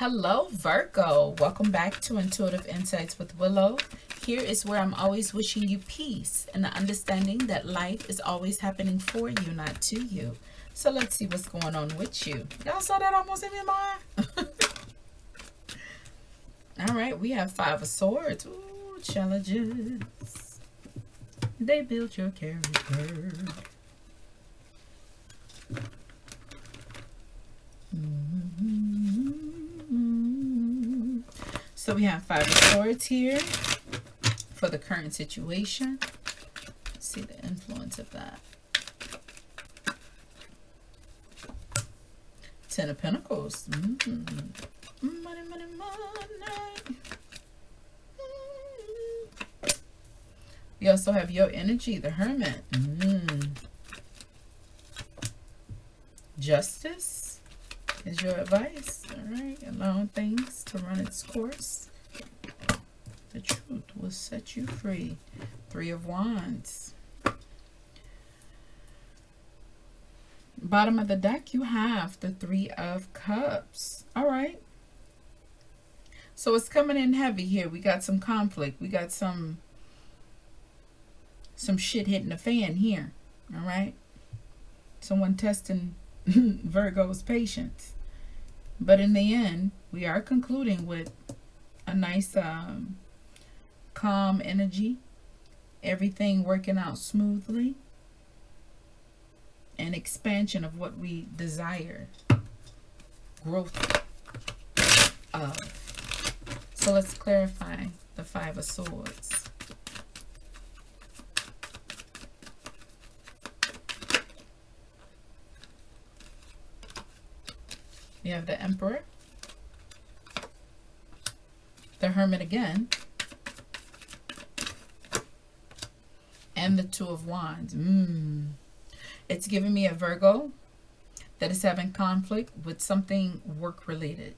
Hello, Virgo. Welcome back to Intuitive Insights with Willow. Here is where I'm always wishing you peace and the understanding that life is always happening for you, not to you. So let's see what's going on with you. Y'all saw that almost in my mind? All right, we have Five of Swords. Ooh, challenges. They build your character. So we have Five of Swords here for the current situation. Let's see the influence of that. Ten of Pentacles. Money, money, money. We also have your energy, the Hermit. Justice is your advice. All right, allowing things to run its course. The truth will set you free. Three of Wands. Bottom of the deck, you have the Three of Cups. All right. So it's coming in heavy here. We got some conflict. We got some shit hitting the fan here. All right. Someone testing Virgo's patience. But in the end, we are concluding with a nice calm energy. Everything working out smoothly. And expansion of what we desire. Growth of. So let's clarify the Five of Swords. We have the Emperor, the Hermit again, and the Two of Wands. It's giving me a Virgo that is having conflict with something work related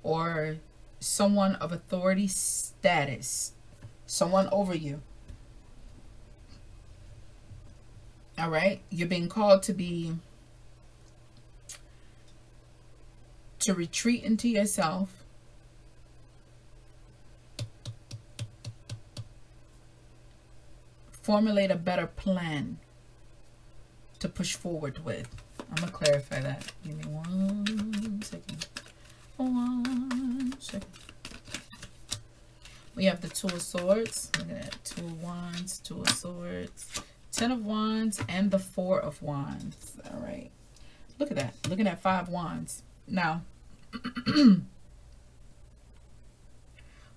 or someone of authority status, someone over you. All right, you're being called to retreat into yourself, formulate a better plan to push forward with. I'm going to clarify that. Give me 1 second. 1 second. We have the Two of Swords. Look at that. Two of Wands, Two of Swords, Ten of Wands, and the Four of Wands. All right. Look at that. Looking at Five Wands. Now,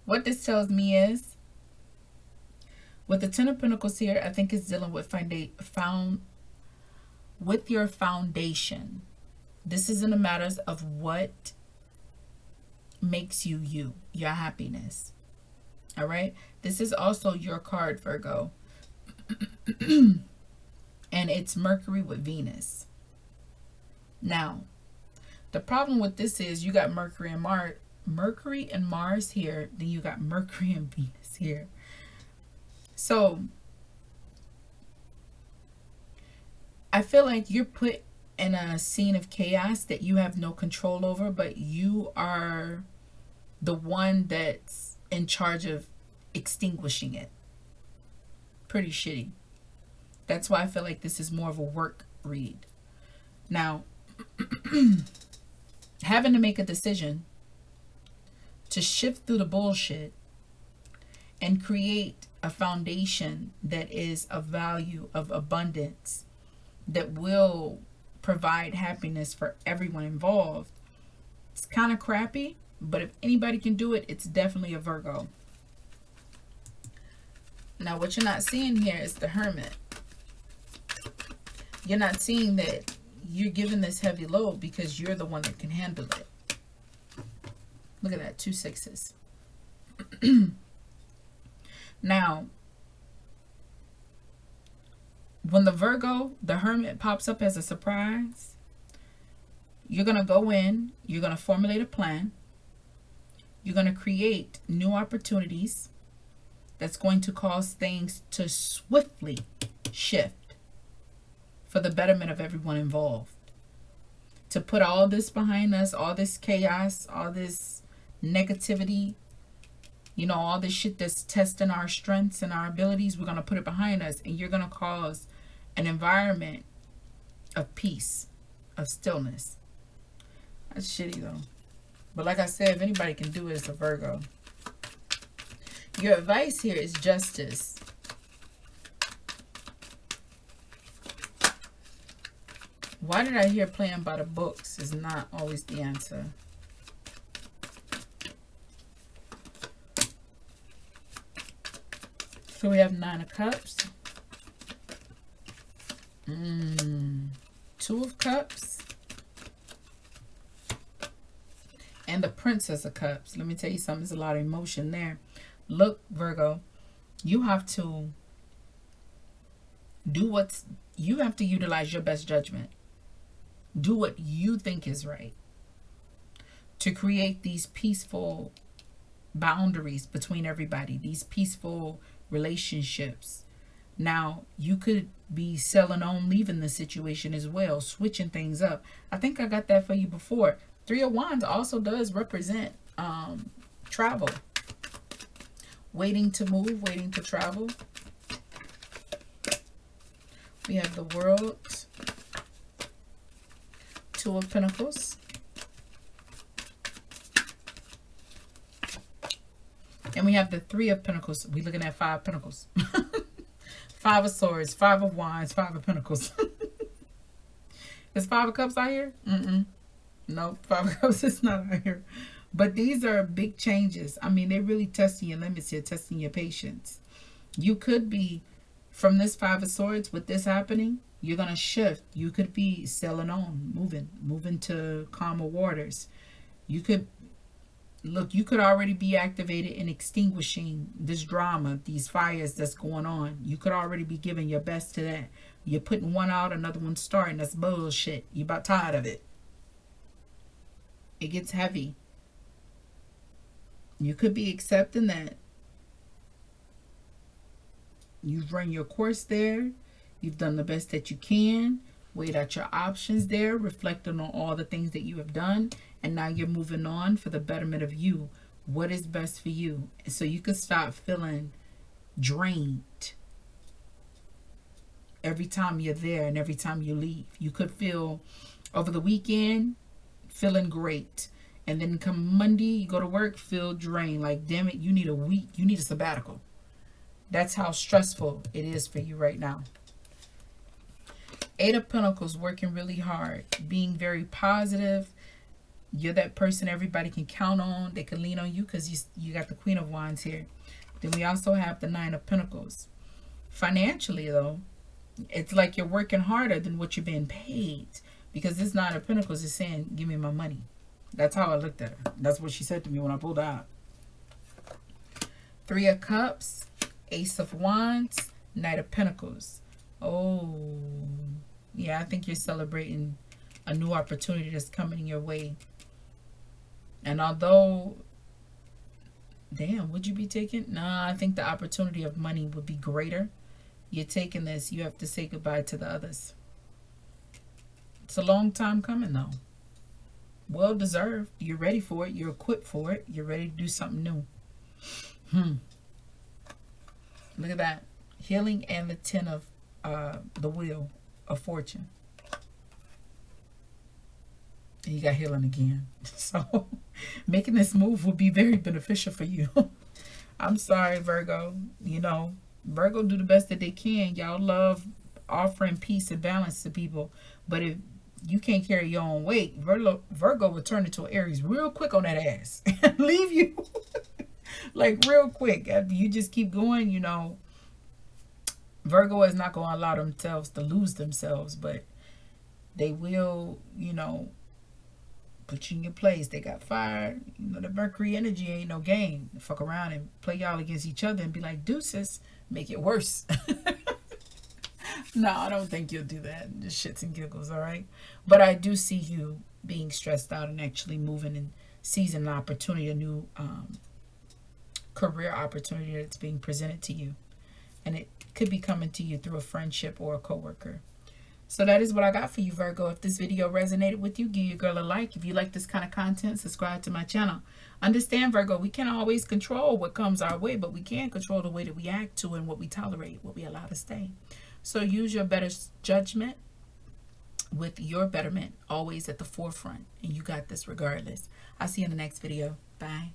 what this tells me is, with the Ten of Pentacles here, I think it's dealing with with your foundation. This is in the matters of what makes you you, your happiness. All right. This is also your card, Virgo. And it's Mercury with Venus. Now, the problem with this is you got Mercury and Mars here, then you got Mercury and Venus here. So I feel like you're put in a scene of chaos that you have no control over, but you are the one that's in charge of extinguishing it. Pretty shitty. That's why I feel like this is more of a work read. Now, having to make a decision to shift through the bullshit and create a foundation that is of value, of abundance, that will provide happiness for everyone involved. It's kind of crappy, but if anybody can do it, it's definitely a Virgo. Now, what you're not seeing here is the Hermit. You're not seeing that you're given this heavy load because you're the one that can handle it. Look at that, 2 sixes. Now, when the Virgo, the Hermit, pops up as a surprise, you're going to go in, you're going to formulate a plan, you're going to create new opportunities that's going to cause things to swiftly shift for the betterment of everyone involved. to put all this behind us, all this chaos, all this negativity, you know, all this shit that's testing our strengths and our abilities. We're going to put it behind us, and you're going to cause an environment of peace, of stillness. That's shitty though. But like I said, if anybody can do it, it's a Virgo. Your advice here is justice. Why did I hear playing by the books is not always the answer. So we have 9 of Cups. 2 of Cups. And the Princess of Cups. Let me tell you something. There's a lot of emotion there. Look, Virgo, you have to do you have to utilize your best judgment. Do what you think is right to create these peaceful boundaries between everybody, these peaceful relationships. Now, you could be selling on, leaving the situation as well, switching things up. I think I got that for you before. 3 of Wands also does represent travel. Waiting to move, waiting to travel. We have the World. 2 of Pentacles. And we have the 3 of Pentacles. We're looking at 5 Pentacles. 5 of Swords, 5 of Wands, 5 of Pentacles. Is 5 of Cups out here? No, 5 of Cups is not out here. But these are big changes. I mean, they're really testing your limits here, testing your patience. You could be, from this 5 of Swords, with this happening, you're going to shift. You could be sailing on, moving to calmer waters. You could, look, you could already be activated in extinguishing this drama, these fires that's going on. You could already be giving your best to that. You're putting one out, another one starting. That's bullshit. You're about tired of it. It gets heavy. You could be accepting that you've run your course there. You've done the best that you can. Weighed out your options there, reflecting on all the things that you have done. And now you're moving on for the betterment of you. What is best for you? So you could stop feeling drained every time you're there and every time you leave. You could feel over the weekend feeling great. And then come Monday, you go to work, feel drained. Like, damn it, you need a week. You need a sabbatical. That's how stressful it is for you right now. 8 of Pentacles, working really hard. Being very positive. You're that person everybody can count on. They can lean on you because you got the Queen of Wands here. Then we also have the 9 of Pentacles. Financially, though, it's like you're working harder than what you're being paid. Because this 9 of Pentacles is saying, give me my money. That's how I looked at her. That's what she said to me when I pulled out. 3 of Cups, Ace of Wands, Knight of Pentacles. Oh, yeah, I think you're celebrating a new opportunity that's coming your way. And although, damn, would you be taking? Nah, I think the opportunity of money would be greater. You're taking this. You have to say goodbye to the others. It's a long time coming, though. Well deserved. You're ready for it. You're equipped for it. You're ready to do something new. Look at that. Healing and the 10 of the Wheel of Fortune. And you got healing again. So making this move will be very beneficial for you. I'm sorry, Virgo. You know, Virgo do the best that they can. Y'all love offering peace and balance to people. But if you can't carry your own weight, Virgo will turn into an Aries real quick on that ass and leave you like real quick. After you just keep going, you know, Virgo is not going to allow themselves to lose themselves, but they will, you know, put you in your place. They got fire. You know, the Mercury energy ain't no game. Fuck around and play y'all against each other and be like, deuces, make it worse. No, I don't think you'll do that. Just shits and giggles, all right? But I do see you being stressed out and actually moving and seizing an opportunity, a new career opportunity that's being presented to you. And it could be coming to you through a friendship or a coworker. So that is what I got for you, Virgo. If this video resonated with you, give your girl a like. If you like this kind of content, subscribe to my channel. Understand, Virgo, we can't always control what comes our way, but we can control the way that we act to and what we tolerate, what we allow to stay. So use your better judgment with your betterment always at the forefront. And you got this regardless. I'll see you in the next video. Bye.